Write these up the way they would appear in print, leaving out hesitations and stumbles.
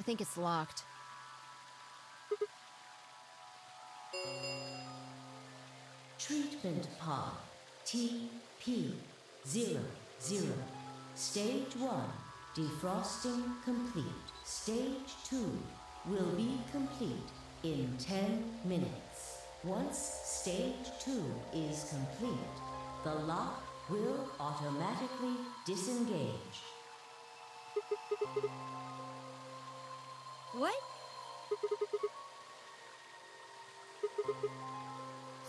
think it's locked. Treatment pod TP00. Stage 1, defrosting complete. Stage 2 will be complete in 10 minutes. Once stage 2 is complete, the lock will automatically disengage. What?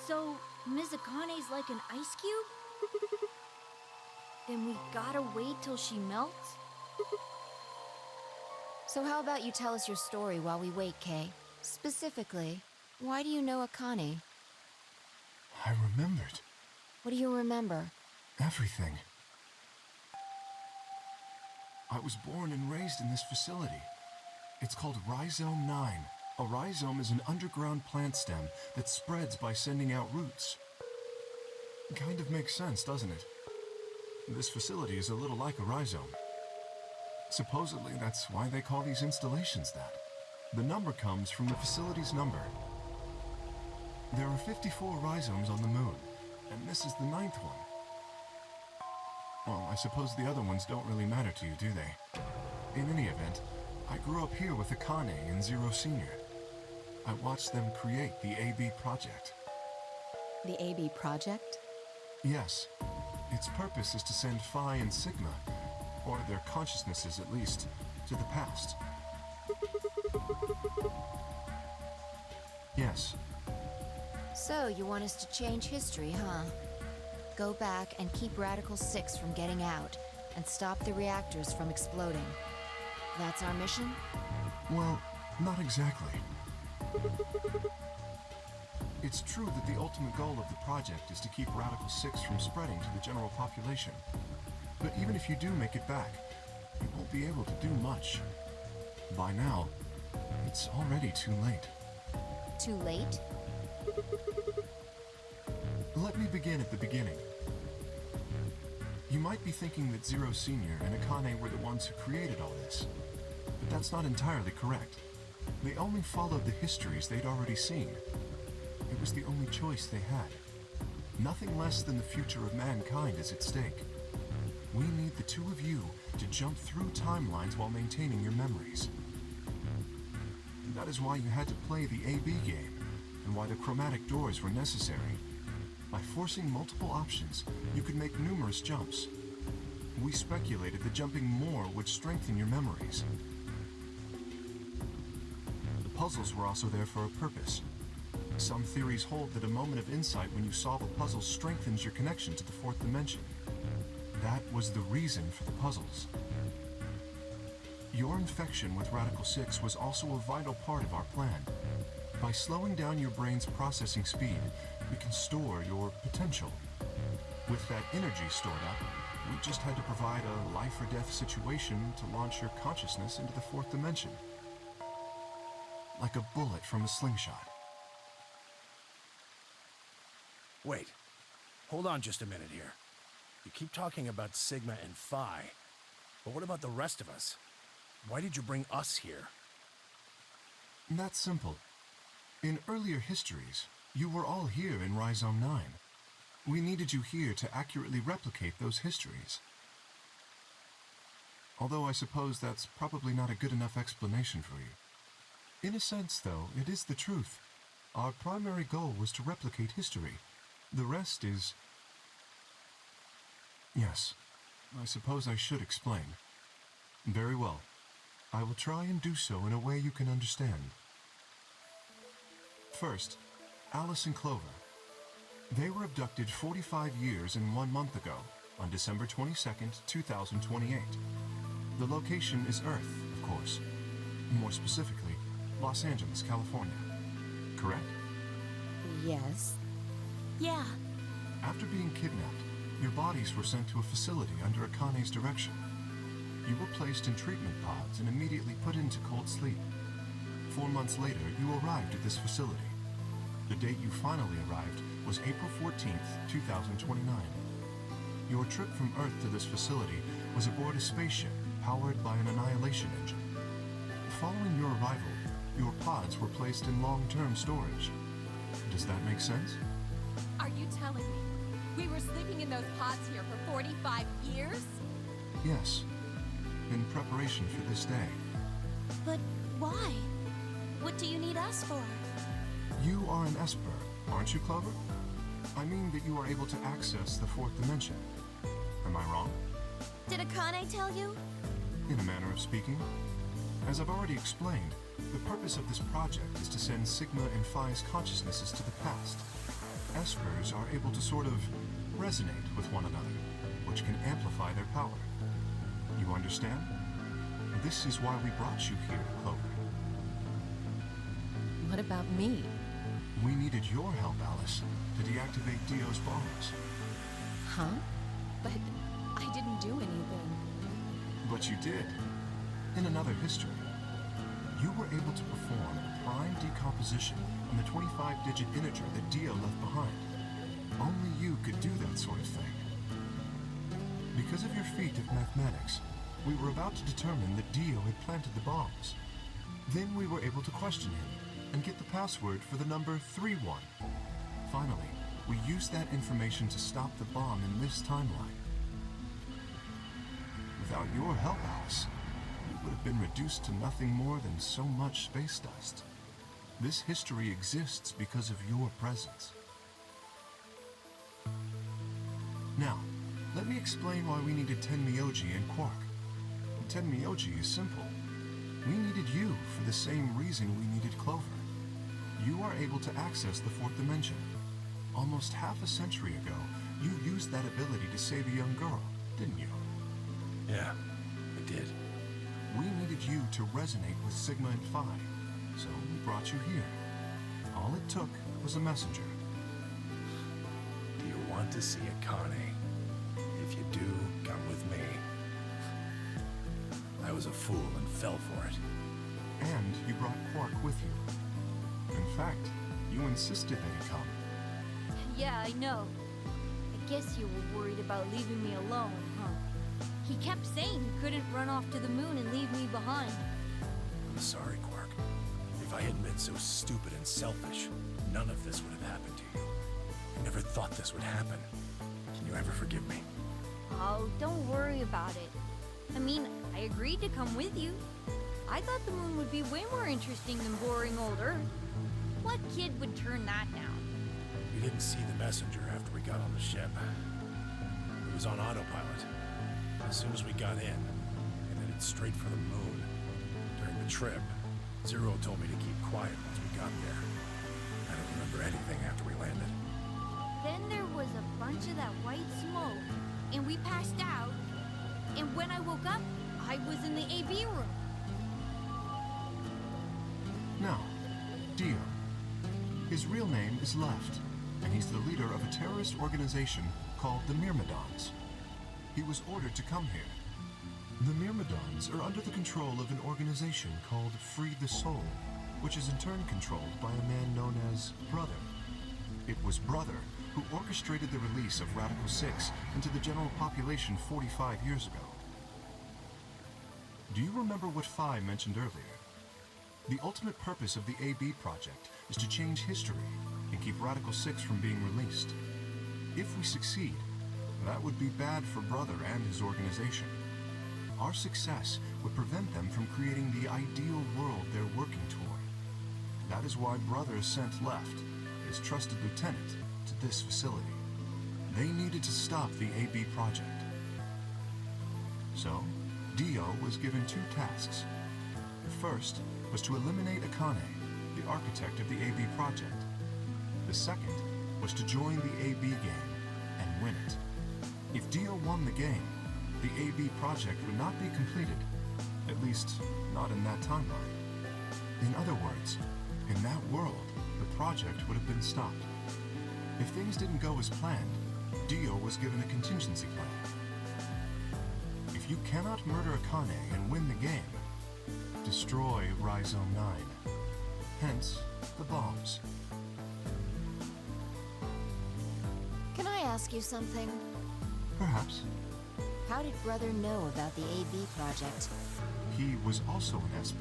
So, Ms. Akane's like an ice cube? Then we gotta wait till she melts? So how about you tell us your story while we wait, Kay? Specifically, why do you know Akaine? I remembered. What do you remember? Everything. I was born and raised in this facility. It's called Rhizome 9. A rhizome is an underground plant stem that spreads by sending out roots. Kind of makes sense, doesn't it? This facility is a little like a rhizome. Supposedly, that's why they call these installations that. The number comes from the facility's number. There are 54 rhizomes on the moon, and this is the 9th one. Well, I suppose the other ones don't really matter to you, do they? In any event, I grew up here with Akaine and Zero Senior. I watched them create the AB project. The AB project? Yes. Its purpose is to send Phi and Sigma, or their consciousnesses at least, to the past. Yes. So, you want us to change history, huh? Go back and keep Radical 6 from getting out, and stop the reactors from exploding. That's our mission? Well, not exactly. It's true that the ultimate goal of the project is to keep Radical 6 from spreading to the general population. But even if you do make it back, you won't be able to do much. By now, it's already too late. Too late? Let me begin at the beginning. You might be thinking that Zero Senior and Akaine were the ones who created all this, but that's not entirely correct. They only followed the histories they'd already seen. It was the only choice they had. Nothing less than the future of mankind is at stake. We need the two of you to jump through timelines while maintaining your memories. That is why you had to play the AB game, and why the chromatic doors were necessary. By forcing multiple options, you could make numerous jumps. We speculated that jumping more would strengthen your memories. The puzzles were also there for a purpose. Some theories hold that a moment of insight when you solve a puzzle strengthens your connection to the fourth dimension. That was the reason for the puzzles. Your infection with Radical 6 was also a vital part of our plan. By slowing down your brain's processing speed, we can store your potential. With that energy stored up, we just had to provide a life or death situation to launch your consciousness into the fourth dimension. Like a bullet from a slingshot. Wait, hold on just a minute here. You keep talking about Sigma and Phi, but what about the rest of us? Why did you bring us here? That's simple. In earlier histories, you were all here in Rhizome 9. We needed you here to accurately replicate those histories. Although I suppose that's probably not a good enough explanation for you. In a sense, though, it is the truth. Our primary goal was to replicate history. The rest is... Yes, I suppose I should explain. Very well. I will try and do so in a way you can understand. First, Alice and Clover. They were abducted 45 years and 1 month ago, on December 22nd, 2028. The location is Earth, of course. More specifically, Los Angeles, California. Correct? Yes. Yeah. After being kidnapped, your bodies were sent to a facility under Akane's direction. You were placed in treatment pods and immediately put into cold sleep. 4 months later, you arrived at this facility. The date you finally arrived was April 14th, 2029. Your trip from Earth to this facility was aboard a spaceship powered by an annihilation engine. following your arrival, your pods were placed in long-term storage. Does that make sense? Are you telling me we were sleeping in those pods here for 45 years? Yes, in preparation for this day. But why? What do you need us for? You are an Esper, aren't you, Clover? I mean that you are able to access the fourth dimension. Am I wrong? Did Akane tell you? In a manner of speaking. As I've already explained, the purpose of this project is to send Sigma and Phi's consciousnesses to the past. Espers are able to sort of resonate with one another, which can amplify their power. You understand? This is why we brought you here, Clover. What about me? We needed your help, Alice, to deactivate Dio's bombs. Huh? But I didn't do anything. But you did. In another history, you were able to perform a prime decomposition on the 25-digit integer that Dio left behind. Only you could do that sort of thing. Because of your feat of mathematics, we were about to determine that Dio had planted the bombs. Then we were able to question him and get the password for the number 31. Finally, we used that information to stop the bomb in this timeline. Without your help, Alice, we would have been reduced to nothing more than so much space dust. This history exists because of your presence. Now, let me explain why we needed Tenmyoji and Quark. Tenmyoji is simple. We needed you for the same reason we needed Clover. You are able to access the fourth dimension. Almost half a century ago, you used that ability to save a young girl, didn't you? Yeah, I did. We needed you to resonate with Sigma and Phi, so we brought you here. All it took was a messenger. Do you want to see Akane? If you do, come with me. I was a fool and fell for it. And you brought Quark with you. In fact, you insisted that he come. Yeah, I know. I guess you were worried about leaving me alone, huh? He kept saying he couldn't run off to the moon and leave me behind. I'm sorry, Quark. If I hadn't been so stupid and selfish, none of this would have happened to you. I never thought this would happen. Can you ever forgive me? Oh, don't worry about it. I mean, I agreed to come with you. I thought the moon would be way more interesting than boring old Earth. What kid would turn that down? We didn't see the messenger after we got on the ship. It was on autopilot. As soon as we got in, it headed straight for the moon. During the trip, Zero told me to keep quiet once we got there. I don't remember anything after we landed. Then there was a bunch of that white smoke, and we passed out. And when I woke up, I was in the AB room. Now, Dio. His real name is Left, and he's the leader of a terrorist organization called the Myrmidons. He was ordered to come here. The Myrmidons are under the control of an organization called Free the Soul, which is in turn controlled by a man known as Brother. It was Brother who orchestrated the release of Radical 6 into the general population 45 years ago. Do you remember what Phi mentioned earlier? The ultimate purpose of the AB project is to change history and keep Radical 6 from being released. If we succeed, that would be bad for Brother and his organization. Our success would prevent them from creating the ideal world they're working toward. That is why Brother sent Left, his trusted lieutenant, to this facility. They needed to stop the AB project. So, Dio was given two tasks. The first was to eliminate Akane, the architect of the AB project. The second was to join the AB game and win it. If Dio won the game, the AB project would not be completed, at least not in that timeline. In other words, in that world, the project would have been stopped. If things didn't go as planned, Dio was given a contingency plan. If you cannot murder Akane and win the game, destroy Rhizome 9. Hence, the bombs. Can I ask you something? Perhaps. How did Brother know about the AB project? He was also an Esper,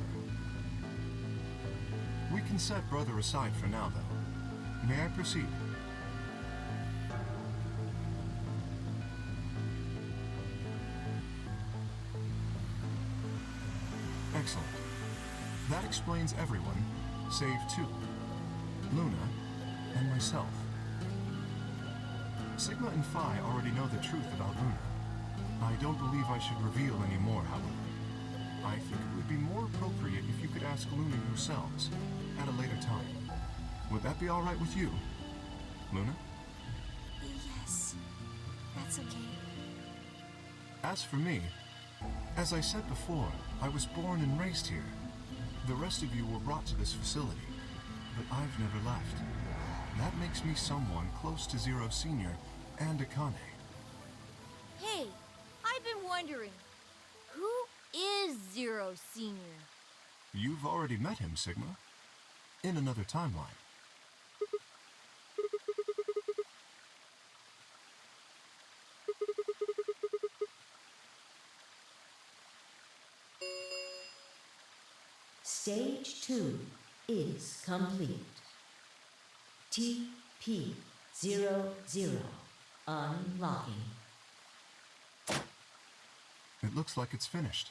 We can set brother aside for now, though. May I proceed? Excellent. That explains everyone, save two. Luna and myself. Sigma and Phi already know the truth about Luna. I don't believe I should reveal any more, however. I think it would be more appropriate if you could ask Luna yourselves at a later time. Would that be all right with you, Luna? Yes, that's okay. As for me, as I said before, I was born and raised here. The rest of you were brought to this facility, but I've never left. That makes me someone close to Zero Senior and Akane. Hey, I've been wondering, who is Zero Senior? You've already met him, Sigma. In another timeline. Stage 2 is complete. TP00 unlocking. It looks like it's finished.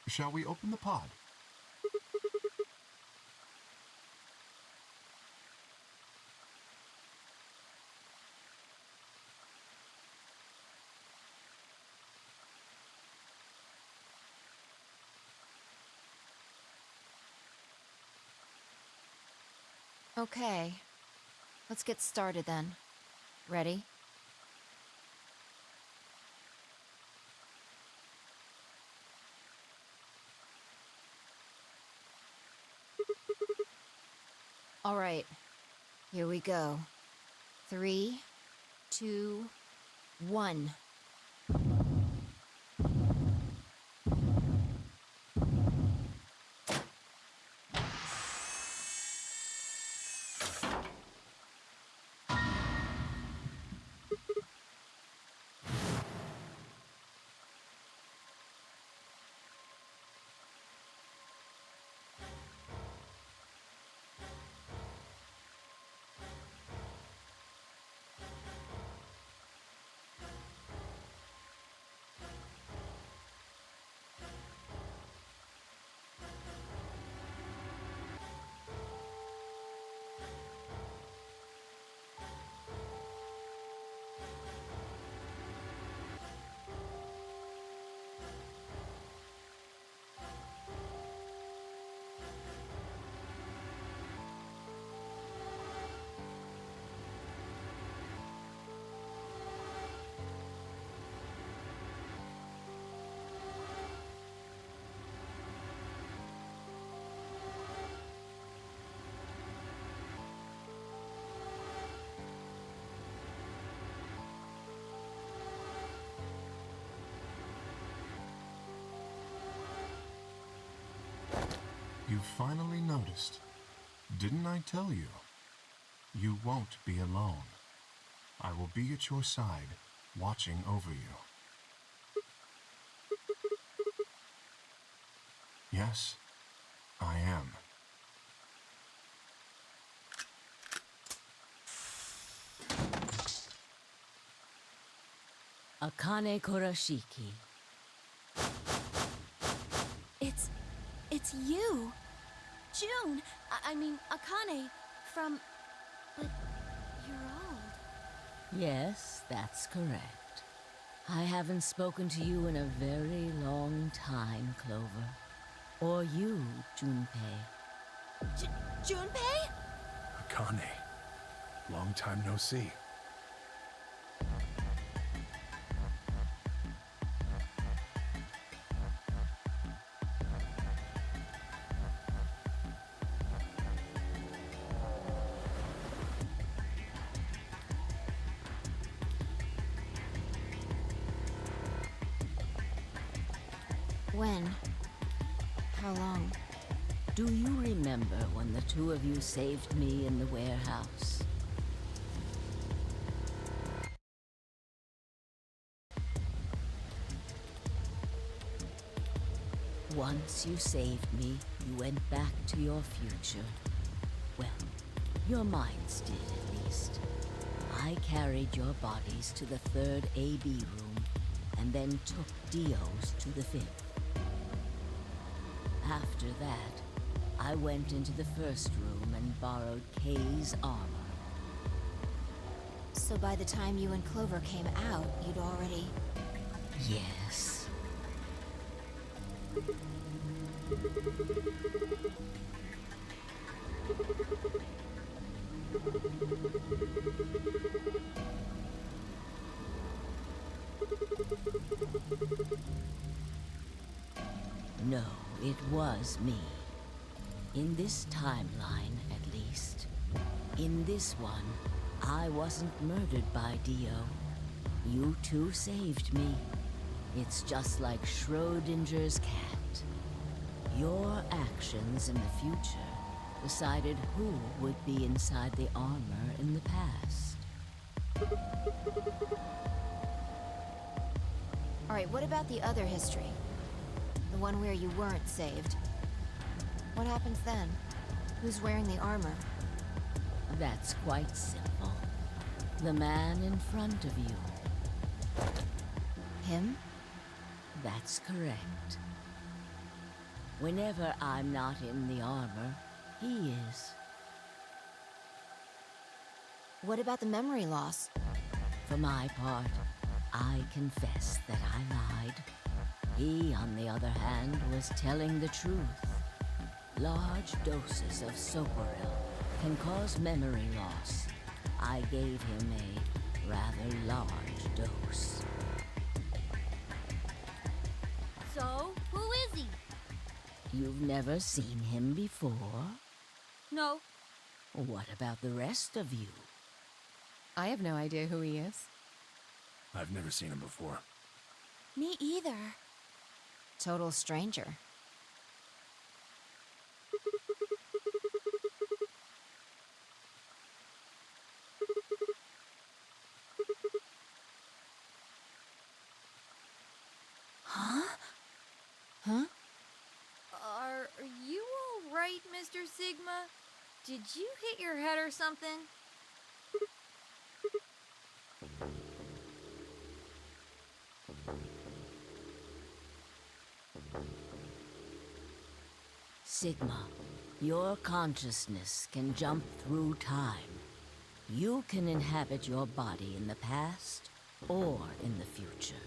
Shall we open the pod? Okay. Let's get started then. Ready? All right. Here we go. 3, 2, 1. You finally noticed. Didn't I tell you? You won't be alone. I will be at your side, watching over you. Yes, I am. Akane Kurashiki. It's you. June, I mean, Akane, from... But you're old. Yes, that's correct. I haven't spoken to you in a very long time, Clover. Or you, Junpei. Junpei? Akane. Long time no see. When? How long? Do you remember when the two of you saved me in the warehouse? Once you saved me, you went back to your future. Well, your minds did, at least. I carried your bodies to the 3rd AB room, and then took Dio's to the 5th. After that, I went into the 1st room and borrowed Kay's armor. So by the time you and Clover came out, you'd already... Yes. No, it was me. In this timeline, at least. In this one, I wasn't murdered by Dio. You two saved me. It's just like Schrodinger's cat. Your actions in the future decided who would be inside the armor in the past. Alright, what about the other history? The one where you weren't saved. What happens then? Who's wearing the armor? That's quite simple. The man in front of you. Him? That's correct. Whenever I'm not in the armor, he is. What about the memory loss? For my part, I confess that I lied. He, on the other hand, was telling the truth. Large doses of Soporil can cause memory loss. I gave him a rather large dose. So, who is he? You've never seen him before? No. What about the rest of you? I have no idea who he is. I've never seen him before. Me either. Total stranger. Huh? Are you all right, Mr. Sigma? Did you hit your head or something? Sigma, your consciousness can jump through time. You can inhabit your body in the past or in the future.